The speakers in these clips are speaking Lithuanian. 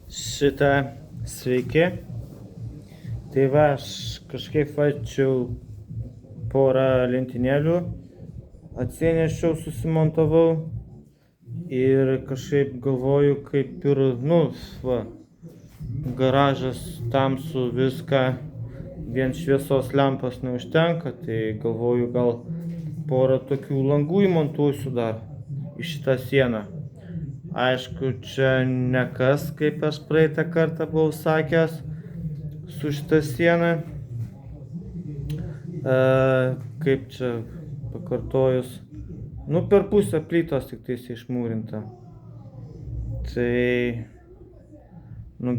Sveiki. Tai va, aš kažkaip vačiau porą lentynėlių, atsinešiau, susimontavau ir kažkaip galvoju, kaip ir, garažas tamsu viską, vien šviesos lempos neužtenka, tai galvoju, gal porą tokių langų įmontuosiu dar į šitą sieną. Aišku, čia ne kas, kaip aš praeitą kartą buvau sakęs, su šitą sieną. Kaip čia pakartojus, per pusę plytos tik tais išmūrinta. Tai,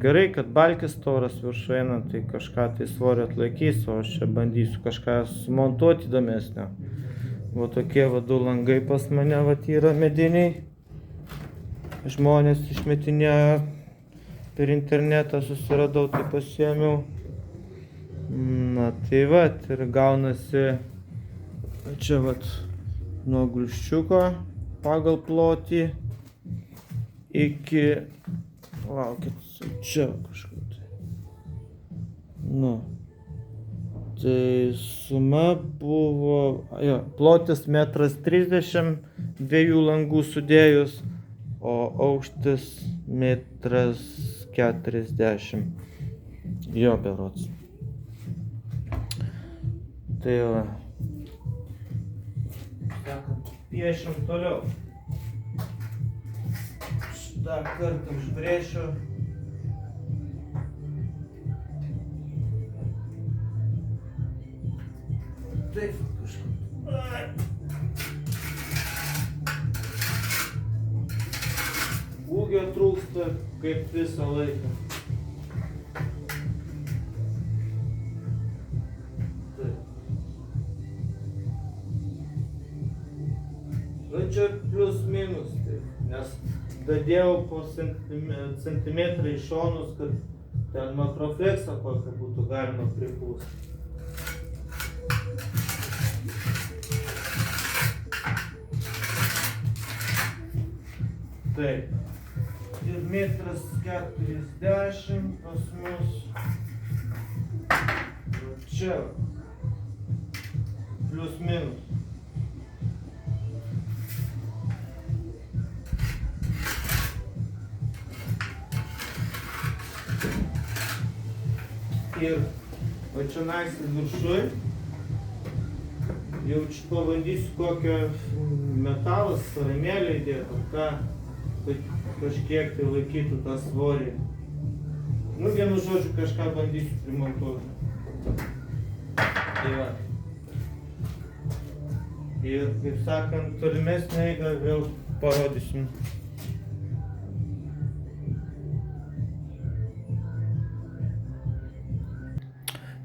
gerai, kad balkis storas viršų eina, tai kažką tai svorio atlaikys, o aš čia bandysiu kažką sumontuoti įdomesnio. Va tokie du langai pas mane yra mediniai. Žmonės išmetinėjo, per internetą susiradau, tai pasiėmiau. Tai ir gaunasi čia nuo gulščiuko pagal plotį iki, laukit, čia kažkur tai. Tai suma buvo, plotis 1,30 m, 2 langų sudėjus, o aukštis 1,40 m. Jo, berods. Tai va. Piešiam toliau. Šitą kartą užbrėšiu. Taip, kažkur. Ūgio trūksta kaip visą laiką. Čia plius minus, nes dadėjau po centimetrą į šonus, kad ten makrofleksą kokią būtų galima pripūsti. Taip. Ir 1,40 m pas mus. Čia. Plius minus. Ir va čia nais viršui. Jau čia pabandysiu kokio metalas, ramelį įdėti, kad kažkiek tai laikytų tą svorį. Vienu žodžiu, kažką bandysiu primontuoti. Tai va. Ir, kaip sakant, tolimesnę eigą vėl parodysim.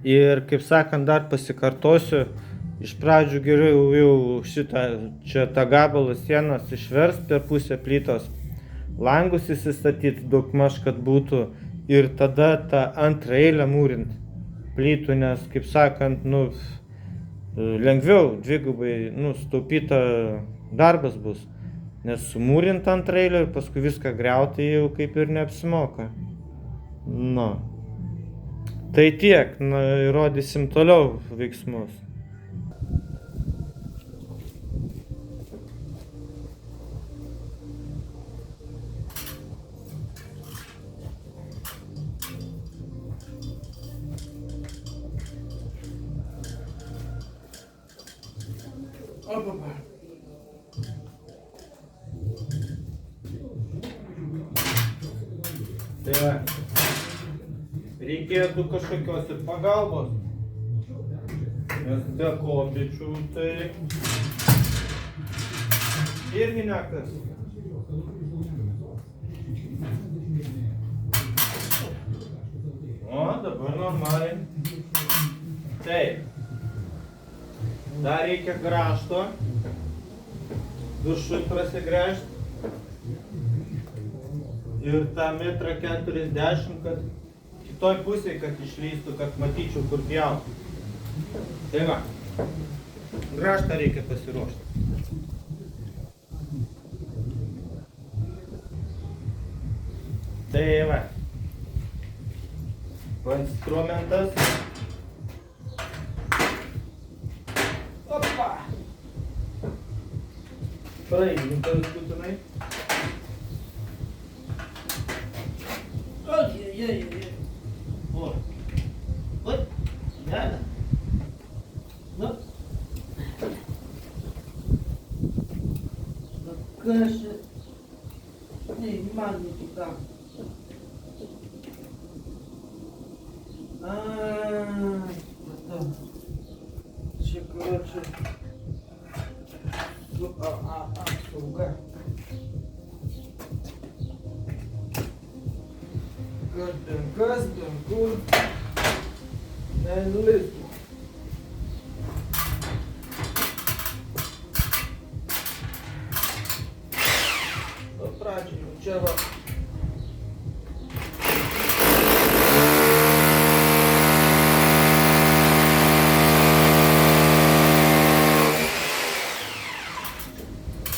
Ir, kaip sakant, dar pasikartosiu, iš pradžių geriau jau šitą čia tą gabalą sienos išverst per pusę plytos, langus įsistatyti daugmaž, kad būtų, ir tada tą antrą eilę mūrint plytų, nes, kaip sakant, lengviau, dvigubai, sutaupyta darbas bus, nes sumūrint antrą eilę ir paskui viską griauti jau kaip ir neapsimoka. Tai tiek, įrodysim toliau veiksmus. Tai va. Reikėtų kažkokios ir pagalbos, nes be kopėčių tai irgi nekas. O, dabar normaliai. Taip. Dar reikia grąžto, viršui prasigręžti ir tą 1,40 m, kad kitoj pusėje, kad išlystų, kad matyčiau, kur pjauti. Tai va, grąžtą reikia pasiruošti. Tai va, instrumentas. Opa! Prailgintas būtinai. Ojejejejej. O. Vat. Deda. Nu. Nu kas čia? Neįmanoma kitam. Matau. Čia короче. Apsauga. Kas ten kur? Nelįstų. Pradžiai, čia va.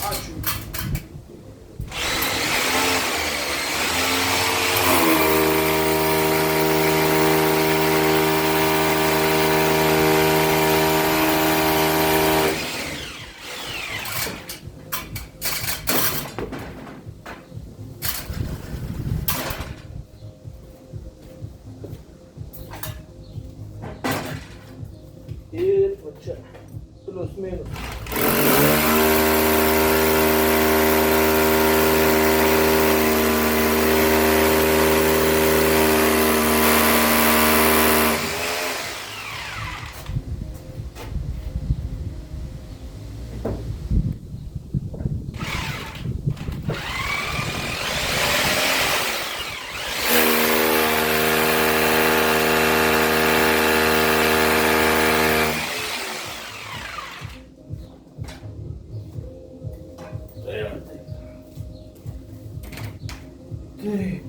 Ačiū. Ir va čia, plius minus. Taip.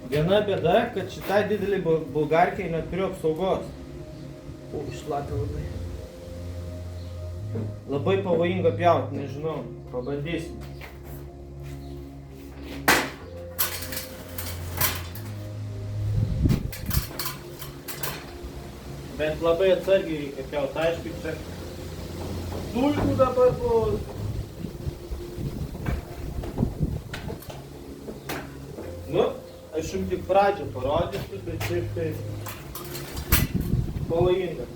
Viena bėda, kad šitai didelį bulgarkiai neturiu apsaugos. O, šlapia labai. Labai pavojinga pjauti, nežinau, pabandysim. Bet labai atsargiai reikia pjauti, aišku, čia dulkių dabar bus. Nu, aš jums tik pradžią parodysiu, bet šiaip tai pavojinga.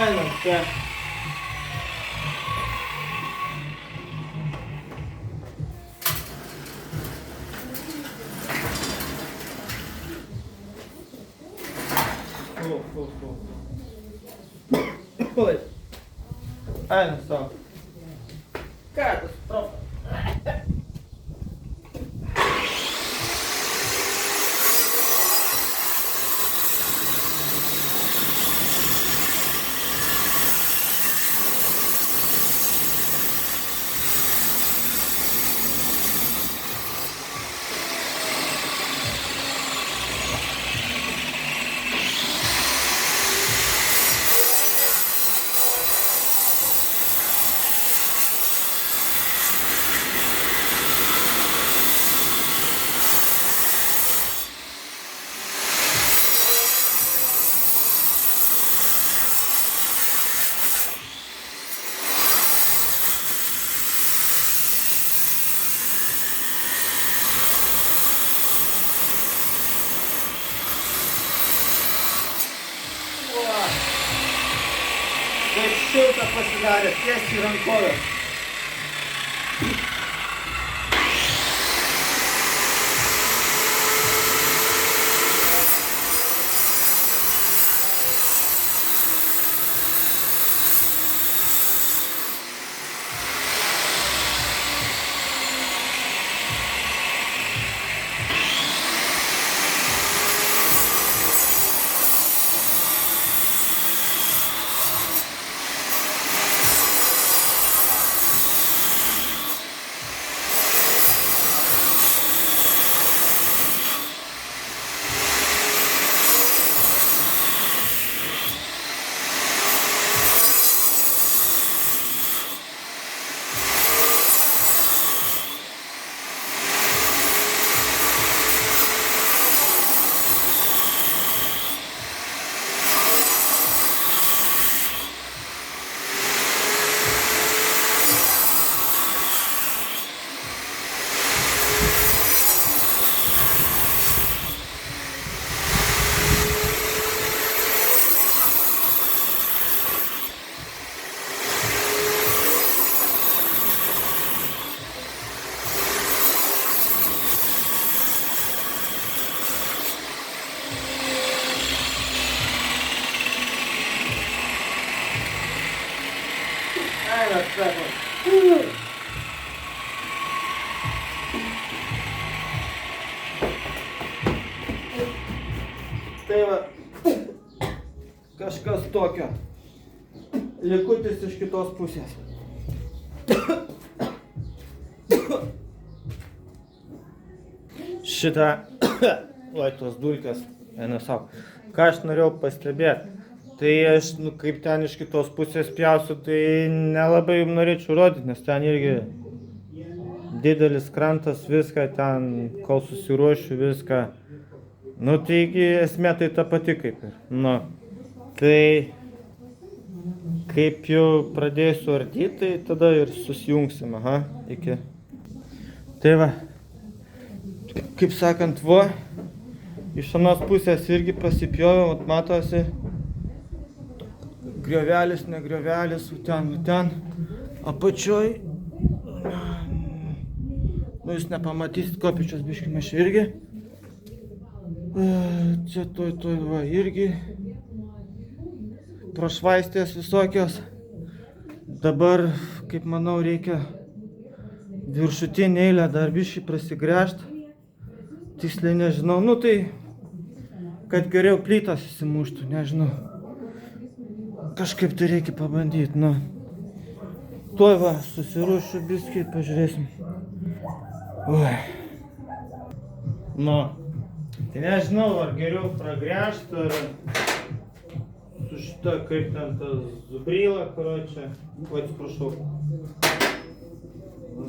Einam čia. Oi. Einam sau. Katastrofa. Kaip šilta pasidarė, tiesiai rankovės. Einam sako. Tai va, kažkas tokio. Likutis iš kitos pusės. Šitą, oi, tos dulkės, eina savo. Ką aš norėjau pastebėti, tai aš, kaip ten iš kitos pusės pjausiu, tai nelabai jums norėčiau rodyti, nes ten irgi didelis krantas, viską ten, kol susiruošiu viską. Nu, taigi esmė tai ta pati kaip ir. Nu, tai kaip jau pradėsiu ardyti, tai tada ir susijungsim, aha, iki. Tai va, kaip sakant, va, iš anos pusės irgi pasipjoviau, matosi, griovelis, ne griovelis, ten, apačioj. Nu, jūs nepamatysit, kopičios biškį mes irgi. Čia toj va, irgi prašvaistės visokios. Dabar, kaip manau, reikia viršutinę eilę dar biškį prasigręžti. Tiksliai nežinau, nu tai, kad geriau plytas įsimuštų, nežinau. Kažkaip tai reikia pabandyti, nu. Tuoj va, susiruošiu biskį, pažiūrėsim. Ui. Nu, tai nežinau, ar geriau pragręžti, ar su šita, kaip ten tas zubryla, karočią. Oi, atsiprašau.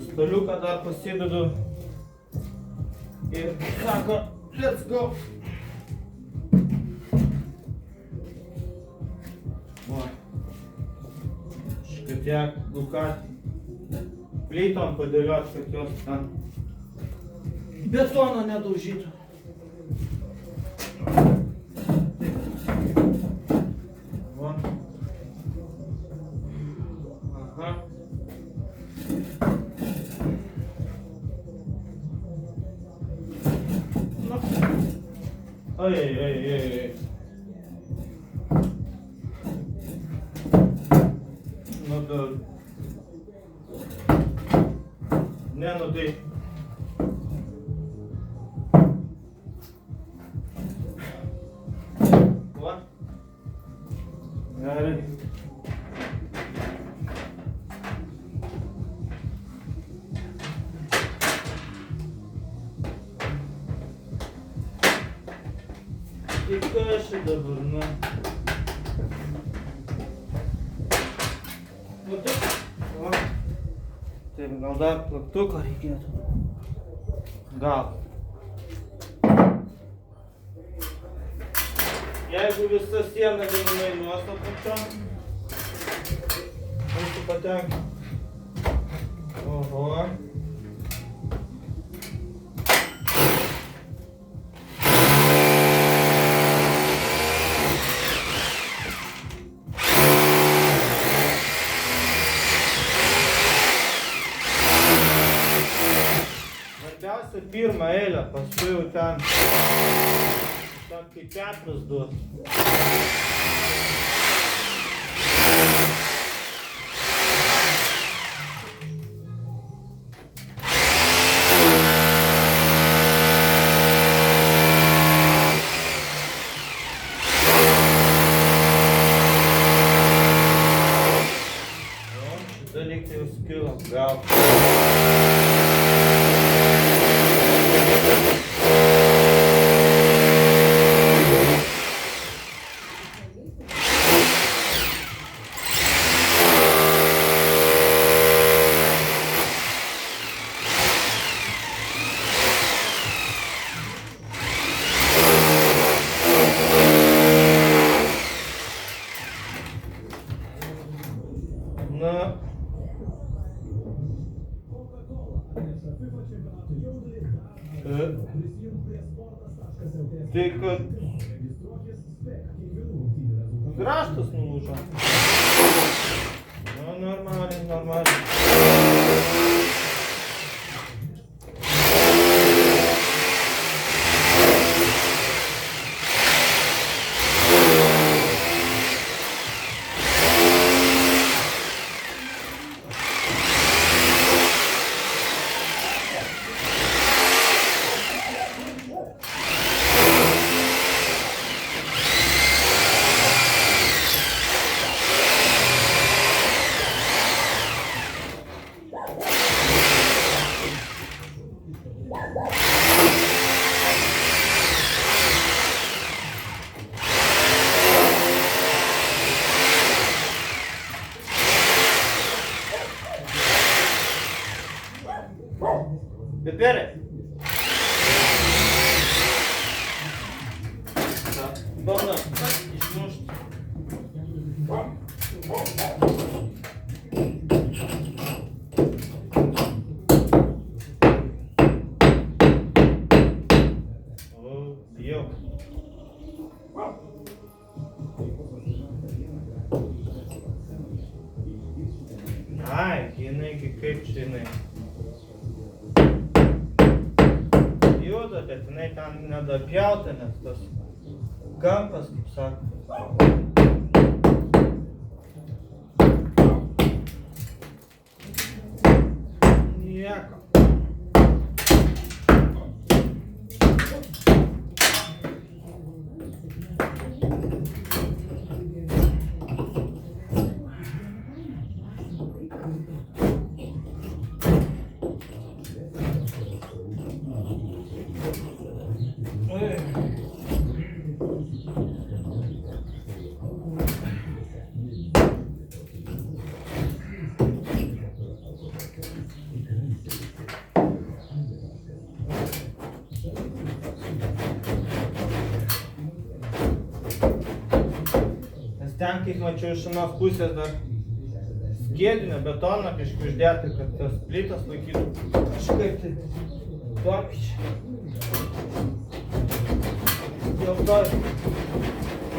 Staliuką dar pasidedu. Ir sako, let's go. Va. Škai tiek dukat plytom padėliot, kad jos ten betono nedaužytų. Va. Nu. Ai. Nu, dar. Ne, nu tai. Va. Gerai. Tai kas čia dabar, nu? Nu taip, va. Taip, gal dar plaktuko reikėtų. Gal. Jeigu visa siena nemainuos apačion, mūsų patenka. Oho. Svarbiausia pirmą eilę, paskui jau ten kaip Petras duos. Šitą lygtai jau skilo, gal. Na. Tai kad grąžtas nulūžo. Nu, normaliai. Pipirė. Banda išmušti. O, bijau. Ai, jinai kaip čia jinai. Juda, bet jinai ten nedapjauta, nes tas kampas, kaip sako. Nieko. Ten, kaip mačiau, iš anos pusės dar skiedinio betoną kažkaip uždėti, kad tas plytas laikytų kažkaip tai tokį. Dėl to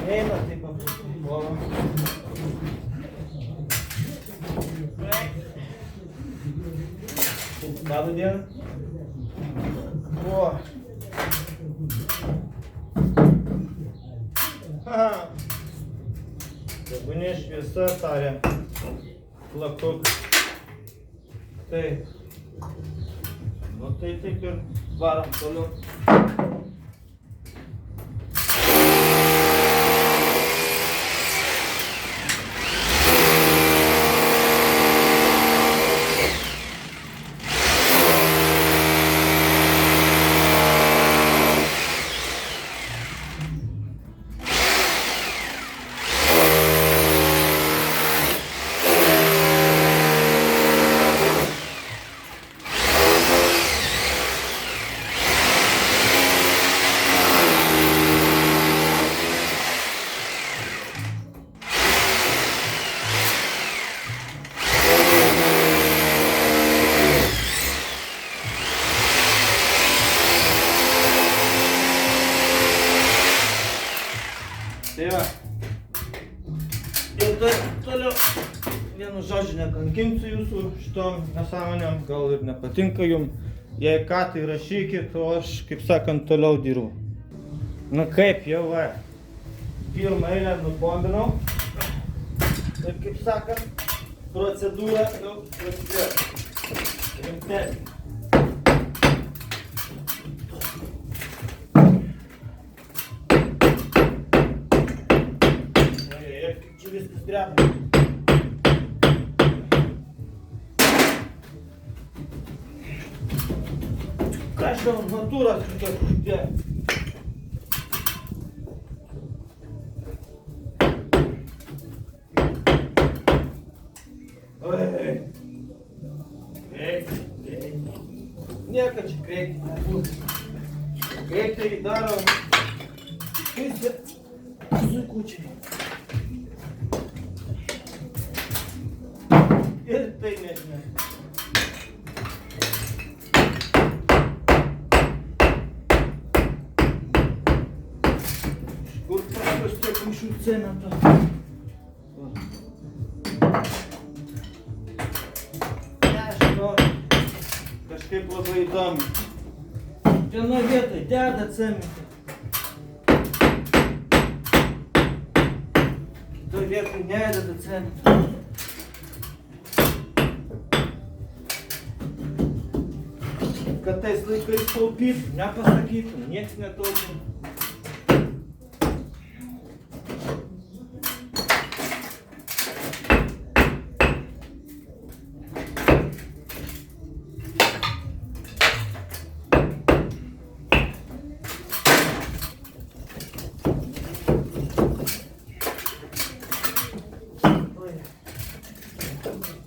eina taip apsiplovo. Labą dieną. O. šviesa taria plaktuką. Taip. Nu tai taip ir varom toliau. Tai va. Ir toliau, vienu žodžiu, nekankinsiu jūsų šitom nesąmonėm, gal ir nepatinka jum. Jei ką, tai rašykit, o aš, kaip sakant, toliau dirbu. Na kaip, jau va, pirmą eilę nubombinau. Ir kaip sakant, procedūra jau prasidėjo. Rimtesnė. Viskas dreba. Ką aš gal natūras kažkokia. Nieko čia greitai nebūtų. Greitai darom pusę sukučiai. Ir tai nežinai. Kur kažkas tiek anksčių cemento. Nežinau, kažkaip labai įdomi. Vienoje vietoje deda cementą. Kitoje vietoje nededa cementą. Kad tais laikais taupytų, nepasakytų, nieks netaupė.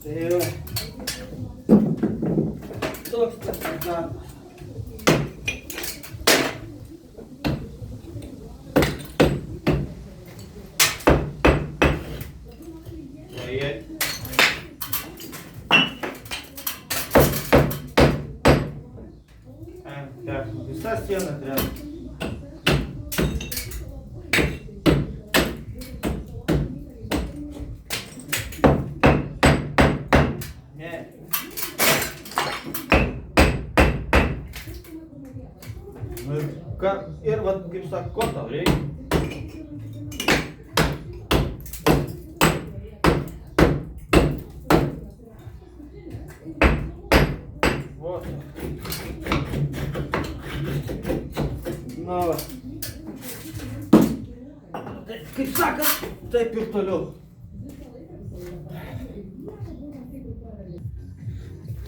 Tai jau toks tas darbas. Visa siena treba. Ir vat, kaip sako, ko tau reikia? Vos. Na va. Kaip sakant, taip ir toliau.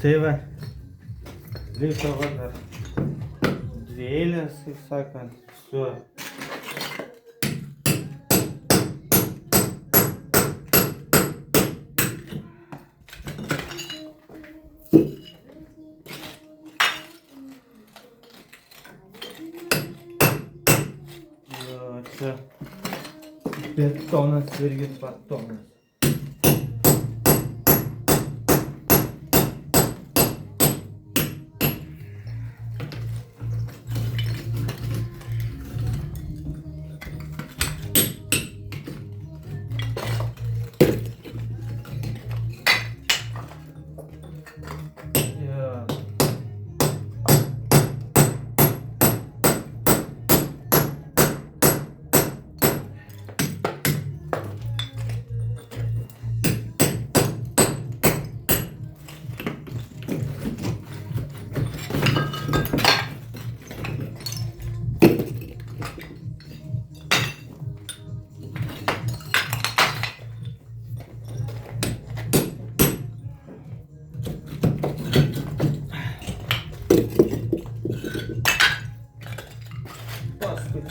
Tai va, liko va dar dvi eilės, kaip sakant, su čia betonas irgi betonas.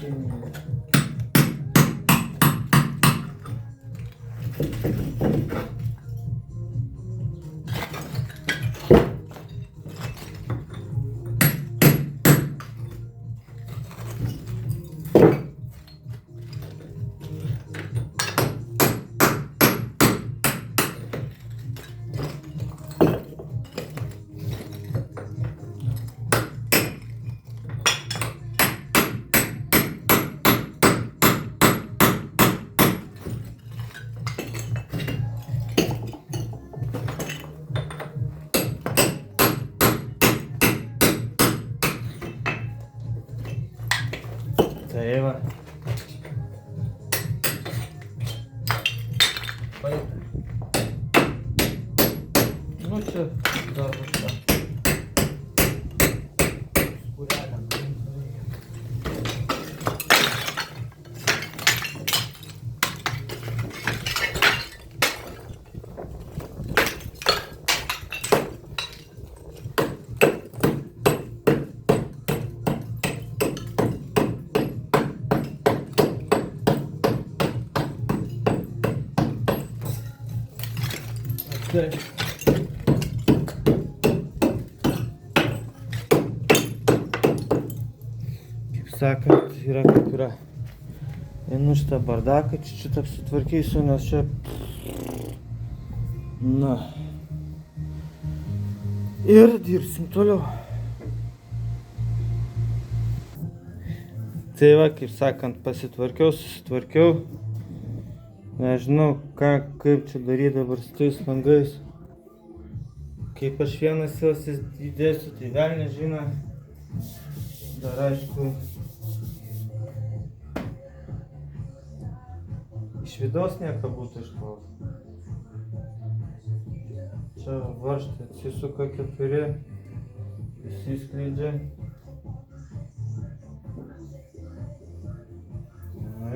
kaimynė. Tai va. Nu čia dar viską. Skūrelę. Tai. Kaip sakant, yra kaip yra. Einu šitą bardaką, čia apsitvarkysiu, nes čia... Na. Ir dirbsim toliau. Tai va, kaip sakant, pasitvarkiau, susitvarkiau. Nežinau, kaip čia daryti dabar su tais langais. Kaip aš vienas juos įdėsiu, tai velnias žino. Dar aišku, iš vidaus nieko būtų išplaus. Čia varžtai atsisuka keturi, įsiskleidžia.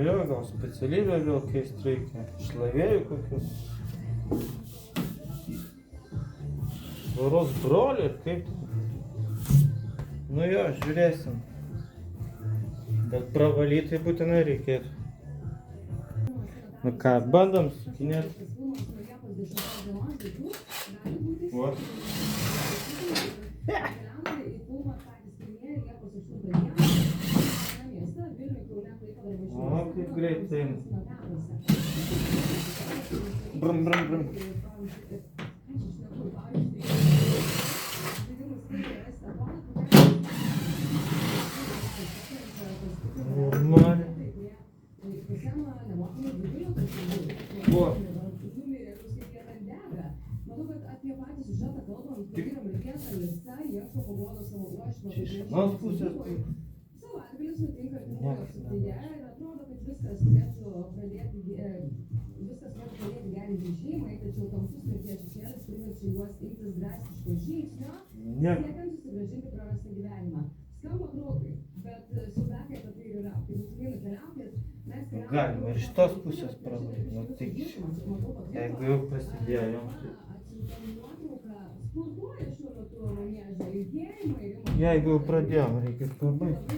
Jo, gal specialybę vėl keist reikia, šlavėjų kokius. Švaros broliai, kaip tai? Nu jo, žiūrėsim. Bet pravalyti būtinai reikėtų. Nu ką, bandom sukinėti. O. O, kaip greitai. Brum, brum, brum. Normaliai. O. Čia iš vienos pusės. Galima ir iš tos pusės pravalyti, nu tik jeigu jau prasidėjo joms. Jeigu jau pradėjom, reikia pabaigti.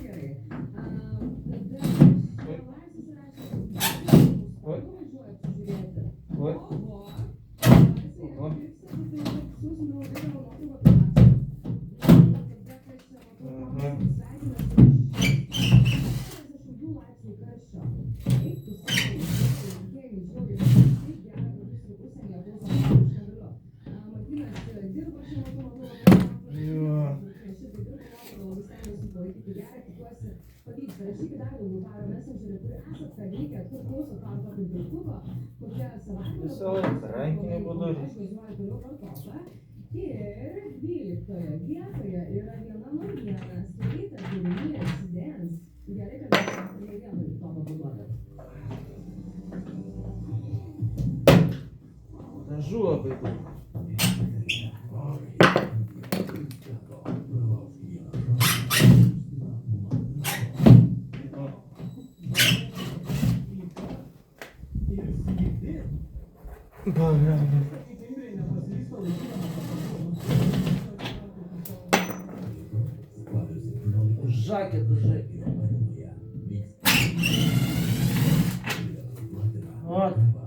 Oi. Oi. Visą laiką rankiniu būdu. Ir 12 vietoje yra viena naujiena, skaitytas Jeremijas Dance. Gerai, kad mes ne vieno iš to paduodat. Dažų labai daug. Жакет уже. vat va.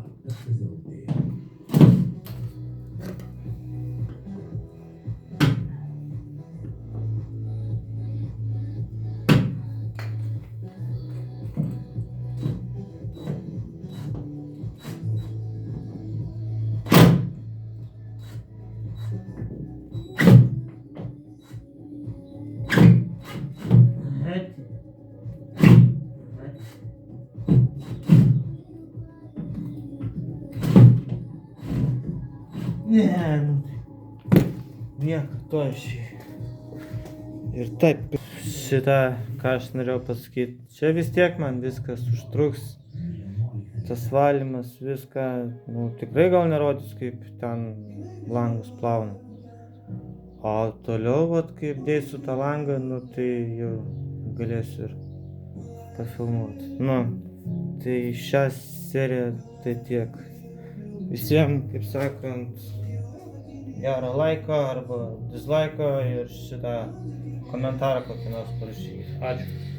Геть. Геть. Ne, nu tai. Nieko, to ir taip. Šitą, ką aš norėjau pasakyti, čia vis tiek man viskas užtruks. Tas valymas, viską, nu, tikrai gal nerodys, kaip ten langus plauna. O toliau, vat, kaip dėsiu tą langą, nu, tai jau galėsiu ir pafilmuoti. Nu, tai šią seriją tai tiek. Visiems, kaip sakant, gero laiko arba dislaiko ir šitą komentarą kokį nors parašykit. Ačiū.